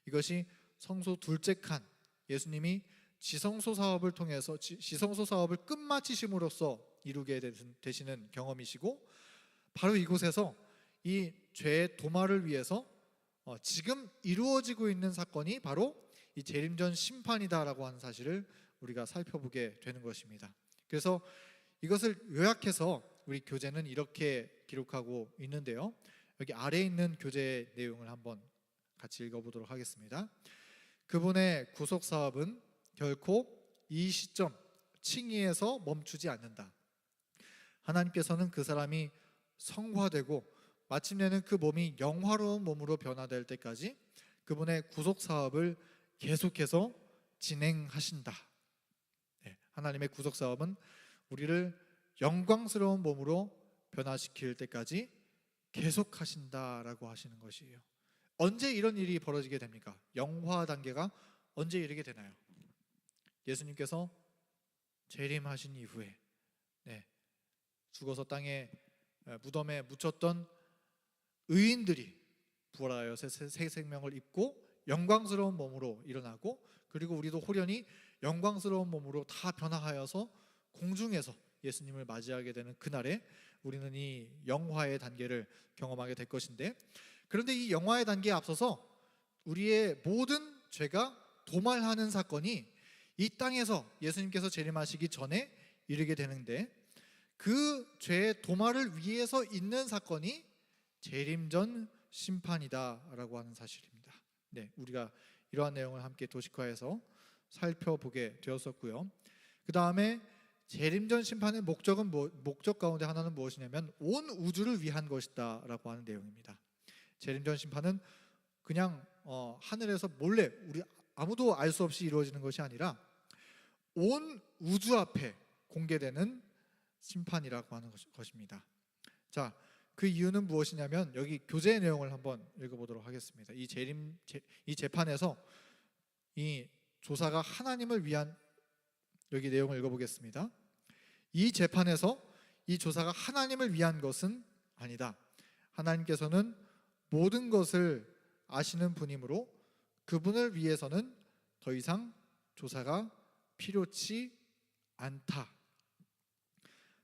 이것이 성소 둘째 칸, 예수님이 지성소 사업을 통해서 지성소 사업을 끝마치심으로써 이루게 되시는 경험이시고, 바로 이곳에서 이 죄의 도말을 위해서 지금 이루어지고 있는 사건이 바로 이 재림전 심판이다라고 하는 사실을 우리가 살펴보게 되는 것입니다. 그래서 이것을 요약해서 우리 교재는 이렇게 기록하고 있는데요. 여기 아래에 있는 교재의 내용을 한번 같이 읽어보도록 하겠습니다. 그분의 구속 사업은 결코 이 시점 칭의에서 멈추지 않는다. 하나님께서는 그 사람이 성화되고 마침내는 그 몸이 영화로운 몸으로 변화될 때까지 그분의 구속 사업을 계속해서 진행하신다. 네, 하나님의 구속 사업은 우리를 영광스러운 몸으로 변화시킬 때까지 계속하신다라고 하시는 것이에요. 언제 이런 일이 벌어지게 됩니까? 영화 단계가 언제 이르게 되나요? 예수님께서 재림하신 이후에 죽어서 땅에 무덤에 묻혔던 의인들이 부활하여 새 생명을 입고 영광스러운 몸으로 일어나고, 그리고 우리도 호련히 영광스러운 몸으로 다 변화하여서 공중에서 예수님을 맞이하게 되는 그날에 우리는 이 영화의 단계를 경험하게 될 것인데, 그런데 이 영화의 단계에 앞서서 우리의 모든 죄가 도말하는 사건이 이 땅에서 예수님께서 재림하시기 전에 이르게 되는데, 그 죄의 도말을 위해서 있는 사건이 재림전 심판이다라고 하는 사실입니다. 네, 우리가 이러한 내용을 함께 도식화해서 살펴보게 되었었고요. 그 다음에 재림전 심판의 목적 가운데 하나는 무엇이냐면 온 우주를 위한 것이다라고 하는 내용입니다. 재림전 심판은 그냥 하늘에서 몰래 우리 아무도 알 수 없이 이루어지는 것이 아니라 온 우주 앞에 공개되는 심판이라고 하는 것입니다. 자, 그 이유는 무엇이냐면 여기 교재의 내용을 한번 읽어보도록 하겠습니다. 이 재판에서 이 조사가 하나님을 위한, 여기 내용을 읽어보겠습니다. 이 재판에서 이 조사가 하나님을 위한 것은 아니다. 하나님께서는 모든 것을 아시는 분이므로 그분을 위해서는 더 이상 조사가 필요치 않다.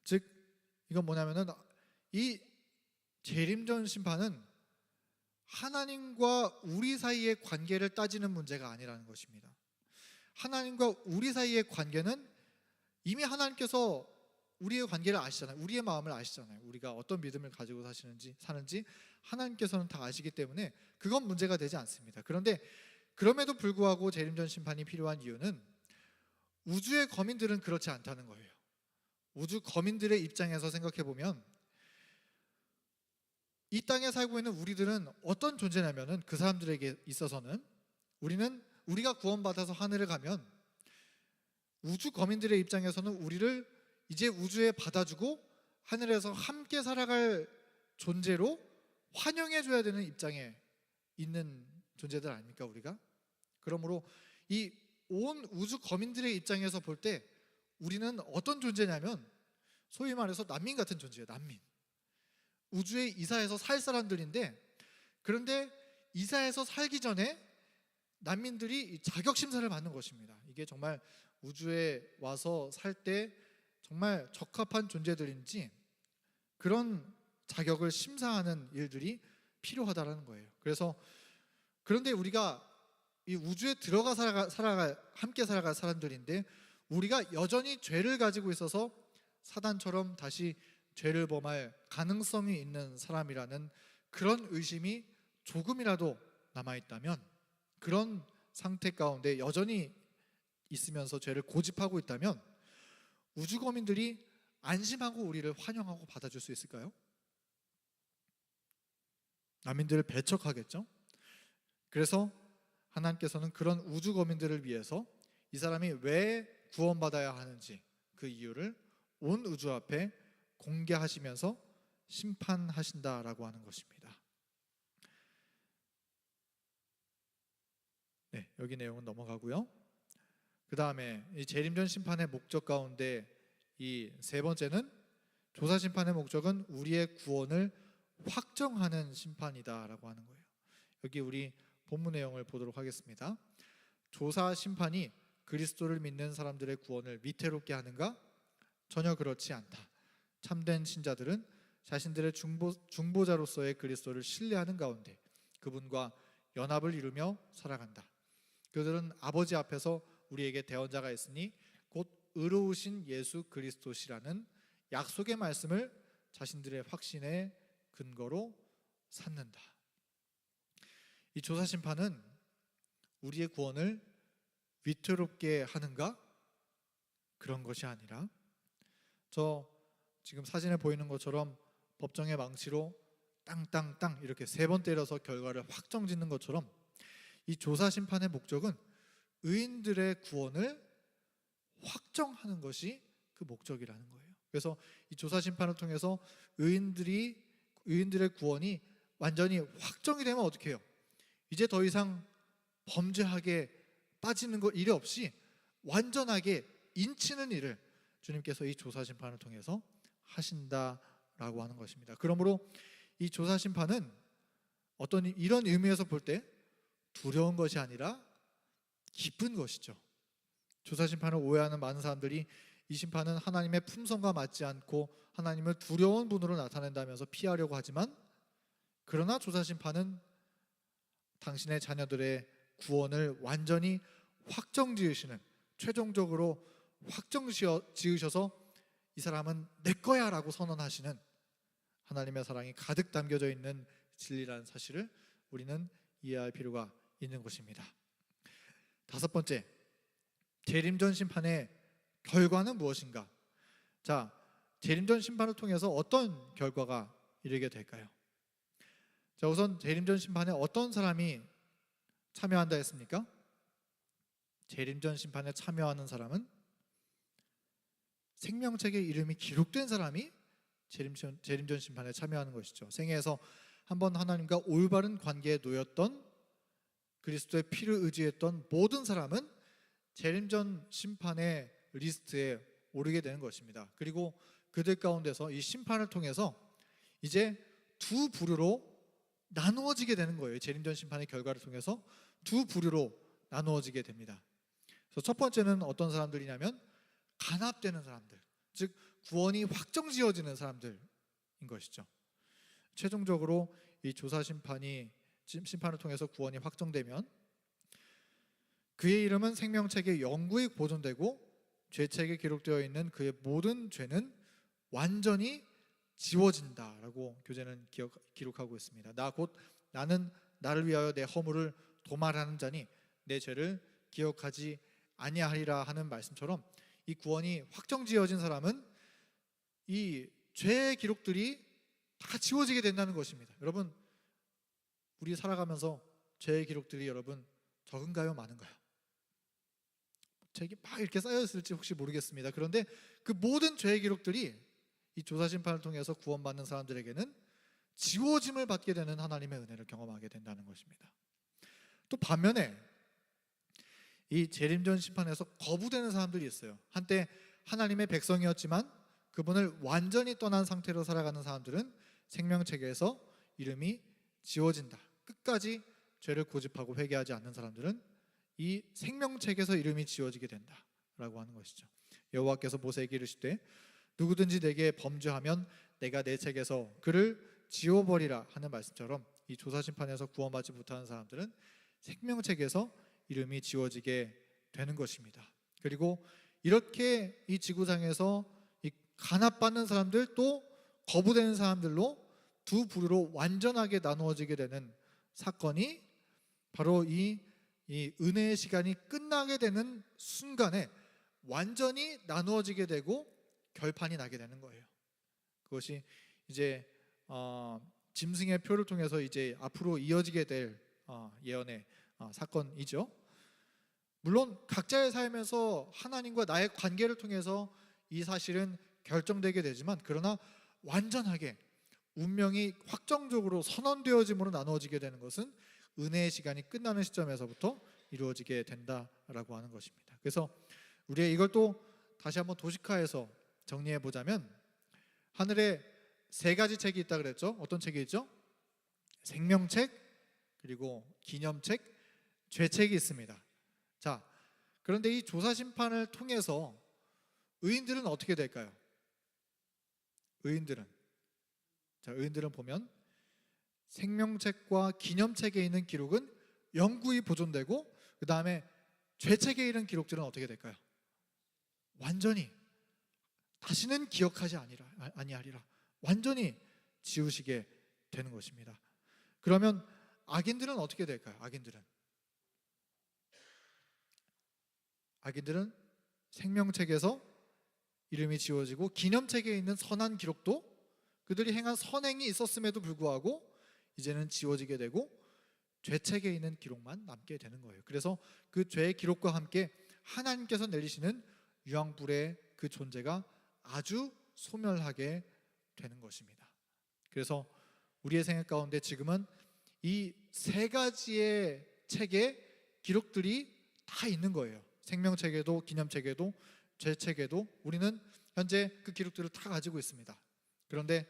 즉 이건 뭐냐면은 이 재림전 심판은 하나님과 우리 사이의 관계를 따지는 문제가 아니라는 것입니다. 하나님과 우리 사이의 관계는 이미 하나님께서 우리의 관계를 아시잖아요. 우리의 마음을 아시잖아요. 우리가 어떤 믿음을 가지고 사는지 하나님께서는 다 아시기 때문에 그건 문제가 되지 않습니다. 그런데 그럼에도 불구하고 재림전 심판이 필요한 이유는 우주의 거민들은 그렇지 않다는 거예요. 우주 거민들의 입장에서 생각해 보면 이 땅에 살고 있는 우리들은 어떤 존재냐면은 그 사람들에게 있어서는 우리가 구원받아서 하늘을 가면 우주 거민들의 입장에서는 우리를 이제 우주에 받아주고 하늘에서 함께 살아갈 존재로 환영해줘야 되는 입장에 있는 존재들 아닙니까 우리가? 그러므로 이 온 우주 거민들의 입장에서 볼 때 우리는 어떤 존재냐면 소위 말해서 난민 같은 존재예요. 난민. 우주에 이사해서 살 사람들인데, 그런데 이사해서 살기 전에 난민들이 자격 심사를 받는 것입니다. 이게 정말 우주에 와서 살 때 정말 적합한 존재들인지 그런 자격을 심사하는 일들이 필요하다라는 거예요. 그런데 우리가 이 우주에 들어가 함께 살아갈 사람들인데 우리가 여전히 죄를 가지고 있어서 사단처럼 다시 죄를 범할 가능성이 있는 사람이라는 그런 의심이 조금이라도 남아있다면, 그런 상태 가운데 여전히 있으면서 죄를 고집하고 있다면 우주거민들이 안심하고 우리를 환영하고 받아줄 수 있을까요? 난민들을 배척하겠죠. 그래서 하나님께서는 그런 우주거민들을 위해서 이 사람이 왜 구원받아야 하는지 그 이유를 온 우주 앞에 공개하시면서 심판하신다라고 하는 것입니다. 네, 여기 내용은 넘어가고요. 그 다음에 이 재림전 심판의 목적 가운데 이 세 번째는, 조사 심판의 목적은 우리의 구원을 확정하는 심판이다라고 하는 거예요. 여기 우리 본문 내용을 보도록 하겠습니다. 조사 심판이 그리스도를 믿는 사람들의 구원을 위태롭게 하는가? 전혀 그렇지 않다. 참된 신자들은 자신들의 중보자로서의 그리스도를 신뢰하는 가운데 그분과 연합을 이루며 살아간다. 그들은 아버지 앞에서 우리에게 대언자가 있으니 곧 의로우신 예수 그리스도시라는 약속의 말씀을 자신들의 확신의 근거로 삼는다. 이 조사 심판은 우리의 구원을 위태롭게 하는가? 그런 것이 아니라, 저 지금 사진에 보이는 것처럼 법정의 망치로 땅땅땅 이렇게 3번 때려서 결과를 확정짓는 것처럼 이 조사 심판의 목적은 의인들의 구원을 확정하는 것이 그 목적이라는 거예요. 그래서 이 조사 심판을 통해서 의인들의 구원이 완전히 확정이 되면 어떻게 해요? 이제 더 이상 범죄하게 빠지는 일이 없이 완전하게 인치는 일을 주님께서 이 조사 심판을 통해서 하신다라고 하는 것입니다. 그러므로 이 조사 심판은 이런 의미에서 볼 때 두려운 것이 아니라 기쁜 것이죠. 조사 심판을 오해하는 많은 사람들이 이 심판은 하나님의 품성과 맞지 않고 하나님을 두려운 분으로 나타낸다면서 피하려고 하지만, 그러나 조사 심판은 당신의 자녀들의 구원을 완전히 확정지으시는, 최종적으로 확정지으셔서 이 사람은 내 거야 라고 선언하시는 하나님의 사랑이 가득 담겨져 있는 진리라는 사실을 우리는 이해할 필요가 있는 것입니다. 5번째, 재림전 심판의 결과는 무엇인가? 자, 재림전 심판을 통해서 어떤 결과가 이르게 될까요? 자, 우선 재림전 심판에 어떤 사람이 참여한다 했습니까? 재림전 심판에 참여하는 사람은 생명책의 이름이 기록된 사람이 재림전 심판에 참여하는 것이죠. 생애에서 한번 하나님과 올바른 관계에 놓였던, 그리스도의 피를 의지했던 모든 사람은 재림전 심판의 리스트에 오르게 되는 것입니다. 그리고 그들 가운데서 이 심판을 통해서 이제 두 부류로 나누어지게 되는 거예요. 재림전 심판의 결과를 통해서 두 부류로 나누어지게 됩니다. 그래서 첫 번째는 어떤 사람들이냐면 간합되는 사람들, 즉 구원이 확정지어지는 사람들인 것이죠. 최종적으로 이 조사 심판을 통해서 구원이 확정되면 그의 이름은 생명책에 영구히 보존되고 죄책에 기록되어 있는 그의 모든 죄는 완전히 지워진다라고 교재는 기록하고 있습니다. 나는 나를 위하여 내 허물을 도말하는 자니 내 죄를 기억하지 아니하리라 하는 말씀처럼 이 구원이 확정지어진 사람은 이 죄의 기록들이 다 지워지게 된다는 것입니다. 여러분, 우리 살아가면서 죄의 기록들이 여러분 적은가요, 많은가요? 책이 막 이렇게 쌓여 있을지 혹시 모르겠습니다. 그런데 그 모든 죄의 기록들이 이 조사 심판을 통해서 구원받는 사람들에게는 지워짐을 받게 되는 하나님의 은혜를 경험하게 된다는 것입니다. 또 반면에 이 재림전 심판에서 거부되는 사람들이 있어요. 한때 하나님의 백성이었지만 그분을 완전히 떠난 상태로 살아가는 사람들은 생명책에서 이름이 지워진다. 끝까지 죄를 고집하고 회개하지 않는 사람들은 이 생명책에서 이름이 지워지게 된다라고 하는 것이죠. 여호와께서 모세에게 이르시되 누구든지 내게 범죄하면 내가 내 책에서 그를 지워버리라 하는 말씀처럼 이 조사심판에서 구원받지 못하는 사람들은 생명책에서 이름이 지워지게 되는 것입니다. 그리고 이렇게 이 지구상에서 이 간합받는 사람들 또 거부되는 사람들로 두 부류로 완전하게 나누어지게 되는 사건이 바로 이 은혜의 시간이 끝나게 되는 순간에 완전히 나누어지게 되고 결판이 나게 되는 거예요. 그것이 이제 짐승의 표를 통해서 이제 앞으로 이어지게 될 예언의 사건이죠. 물론 각자의 삶에서 하나님과 나의 관계를 통해서 이 사실은 결정되게 되지만 그러나 완전하게 운명이 확정적으로 선언되어짐으로 나누어지게 되는 것은 은혜의 시간이 끝나는 시점에서부터 이루어지게 된다라고 하는 것입니다. 그래서 우리가 이걸 또 다시 한번 도식화해서 정리해 보자면 하늘에 세 가지 책이 있다 그랬죠. 어떤 책이 있죠? 생명책, 그리고 기념책, 죄책이 있습니다. 자, 그런데 이 조사 심판을 통해서 의인들은 어떻게 될까요? 의인들은 보면 생명책과 기념책에 있는 기록은 영구히 보존되고 그 다음에 죄책에 있는 기록들은 어떻게 될까요? 완전히 다시는 기억하지 아니하리라. 완전히 지우시게 되는 것입니다. 그러면 악인들은 어떻게 될까요? 악인들은 생명책에서 이름이 지워지고 기념책에 있는 선한 기록도 그들이 행한 선행이 있었음에도 불구하고 이제는 지워지게 되고 죄책에 있는 기록만 남게 되는 거예요. 그래서 그 죄의 기록과 함께 하나님께서 내리시는 유황불의 그 존재가 아주 소멸하게 되는 것입니다. 그래서 우리의 생각 가운데 지금은 이 세 가지의 책의 기록들이 다 있는 거예요. 생명책에도 기념책에도 죄책에도 우리는 현재 그 기록들을 다 가지고 있습니다. 그런데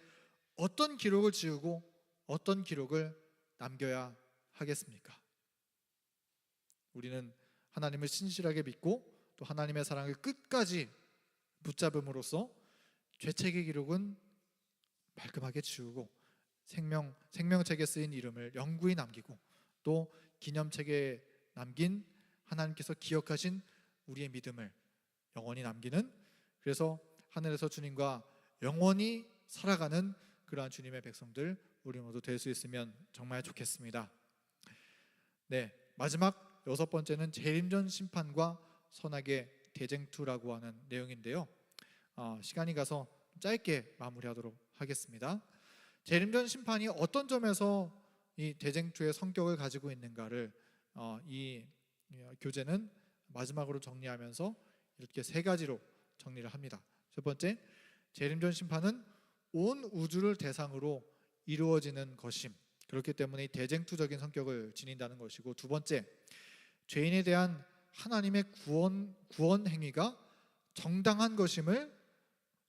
어떤 기록을 지우고 어떤 기록을 남겨야 하겠습니까? 우리는 하나님을 신실하게 믿고 또 하나님의 사랑을 끝까지 붙잡음으로써 죄책의 기록은 말끔하게 지우고 생명책에 쓰인 이름을 영구히 남기고 또 기념책에 남긴 하나님께서 기억하신 우리의 믿음을 영원히 남기는, 그래서 하늘에서 주님과 영원히 살아가는 그러한 주님의 백성들 우리 모두 될 수 있으면 정말 좋겠습니다. 네, 마지막 여섯 번째는 재림전 심판과 선악의 대쟁투라고 하는 내용인데요. 시간이 가서 짧게 마무리하도록 하겠습니다. 재림전 심판이 어떤 점에서 이 대쟁투의 성격을 가지고 있는가를 이 교재는 마지막으로 정리하면서 이렇게 세 가지로 정리를 합니다. 첫 번째, 재림전 심판은 온 우주를 대상으로 이루어지는 것임, 그렇기 때문에 이 대쟁투적인 성격을 지닌다는 것이고, 두 번째, 죄인에 대한 하나님의 구원 행위가 정당한 것임을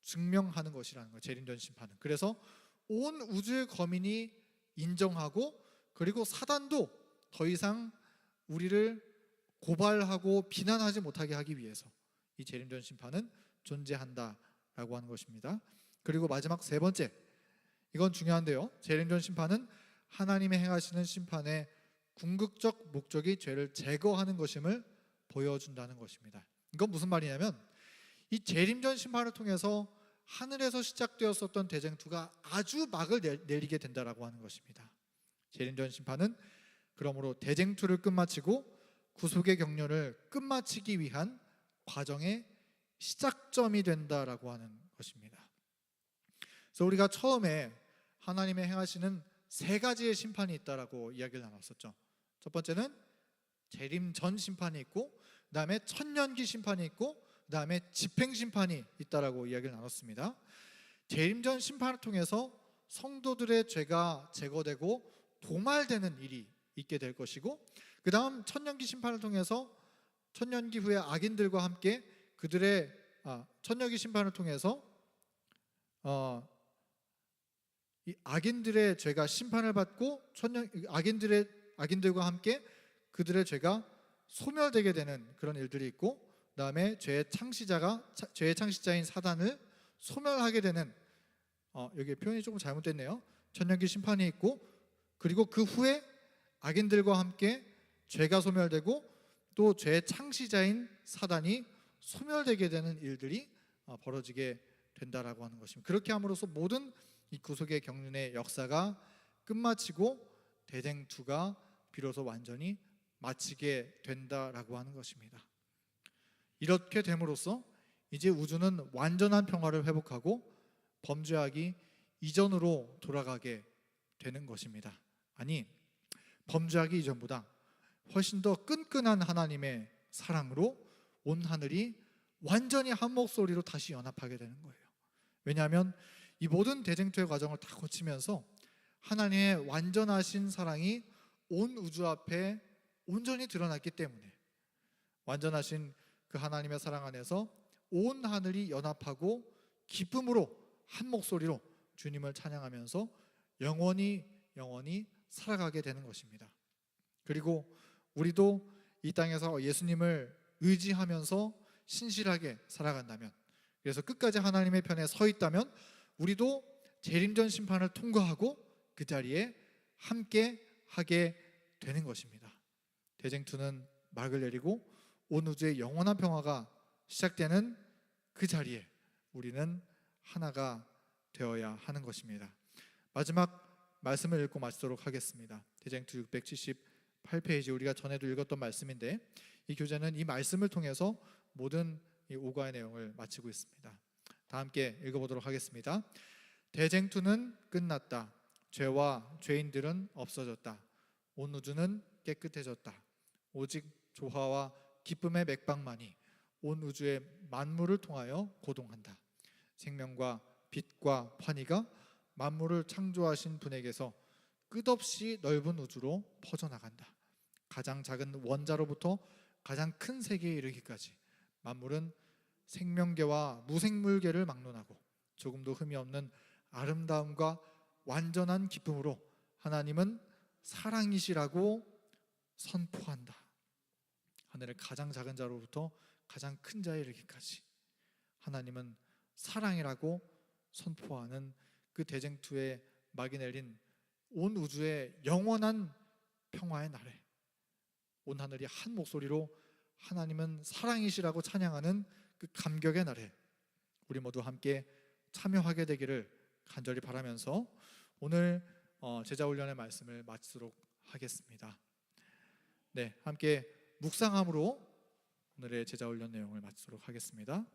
증명하는 것이라는 거예요. 재림전 심판은. 그래서 온 우주의 거민이 인정하고, 그리고 사단도 더 이상 우리를 고발하고 비난하지 못하게 하기 위해서 이 재림전 심판은 존재한다라고 하는 것입니다. 그리고 마지막 세 번째, 이건 중요한데요. 재림전 심판은 하나님이 행하시는 심판의 궁극적 목적이 죄를 제거하는 것임을 보여준다는 것입니다. 이건 무슨 말이냐면, 이 재림전 심판을 통해서 하늘에서 시작되었었던 대쟁투가 아주 막을 내리게 된다라고 하는 것입니다. 재림전 심판은 그러므로 대쟁투를 끝마치고 구속의 경륜을 끝마치기 위한 과정의 시작점이 된다라고 하는 것입니다. 그래서 우리가 처음에 하나님의 행하시는 세 가지의 심판이 있다라고 이야기를 나눴었죠. 첫 번째는 재림 전 심판이 있고, 그 다음에 천년기 심판이 있고, 그 다음에 집행 심판이 있다라고 이야기를 나눴습니다. 재림 전 심판을 통해서 성도들의 죄가 제거되고 도말되는 일이 있게 될 것이고, 그 다음 천년기 심판을 통해서 천년기 후에 악인들과 함께 그들의 천년기 심판을 통해서 이 악인들의 죄가 심판을 받고 악인들과 함께 그들의 죄가 소멸되게 되는 그런 일들이 있고, 그 다음에 죄의 창시자인 사단을 소멸하게 되는, 여기 표현이 조금 잘못됐네요. 천년기 심판이 있고, 그리고 그 후에 악인들과 함께 죄가 소멸되고 또 죄의 창시자인 사단이 소멸되게 되는 일들이 벌어지게 된다라고 하는 것입니다. 그렇게 함으로써 모든 이 구속의 경륜의 역사가 끝마치고 대쟁투가 비로소 완전히 마치게 된다라고 하는 것입니다. 이렇게 됨으로써 이제 우주는 완전한 평화를 회복하고 범죄하기 이전으로 돌아가게 되는 것입니다. 아니, 범죄하기 이전보다 훨씬 더 끈끈한 하나님의 사랑으로 온 하늘이 완전히 한 목소리로 다시 연합하게 되는 거예요. 왜냐하면 이 모든 대쟁투의 과정을 다 거치면서 하나님의 완전하신 사랑이 온 우주 앞에 온전히 드러났기 때문에, 완전하신 그 하나님의 사랑 안에서 온 하늘이 연합하고 기쁨으로 한 목소리로 주님을 찬양하면서 영원히 살아가게 되는 것입니다. 그리고 우리도 이 땅에서 예수님을 의지하면서 신실하게 살아간다면, 그래서 끝까지 하나님의 편에 서 있다면 우리도 재림전 심판을 통과하고 그 자리에 함께 하게 되는 것입니다. 대쟁투는 막을 내리고 온 우주의 영원한 평화가 시작되는 그 자리에 우리는 하나가 되어야 하는 것입니다. 마지막 말씀을 읽고 마치도록 하겠습니다. 대쟁투 678페이지, 우리가 전에도 읽었던 말씀인데 이 교재는 이 말씀을 통해서 모든 이 5과의 내용을 마치고 있습니다. 다 함께 읽어보도록 하겠습니다. 대쟁투는 끝났다. 죄와 죄인들은 없어졌다. 온 우주는 깨끗해졌다. 오직 조화와 기쁨의 맥박만이 온 우주의 만물을 통하여 고동한다. 생명과 빛과 환희가 만물을 창조하신 분에게서 끝없이 넓은 우주로 퍼져나간다. 가장 작은 원자로부터 가장 큰 세계에 이르기까지 만물은 생명계와 무생물계를 막론하고 조금도 흠이 없는 아름다움과 완전한 기쁨으로 하나님은 사랑이시라고 선포한다. 하늘의 가장 작은 자로부터 가장 큰 자에 이르기까지 하나님은 사랑이라고 선포하는 그 대쟁투에 막이 내린 온 우주의 영원한 평화의 날에 온 하늘이 한 목소리로 하나님은 사랑이시라고 찬양하는 그 감격의 날에 우리 모두 함께 참여하게 되기를 간절히 바라면서 오늘 제자훈련의 말씀을 마치도록 하겠습니다. 네, 함께 묵상함으로 오늘의 제자훈련 내용을 마치도록 하겠습니다.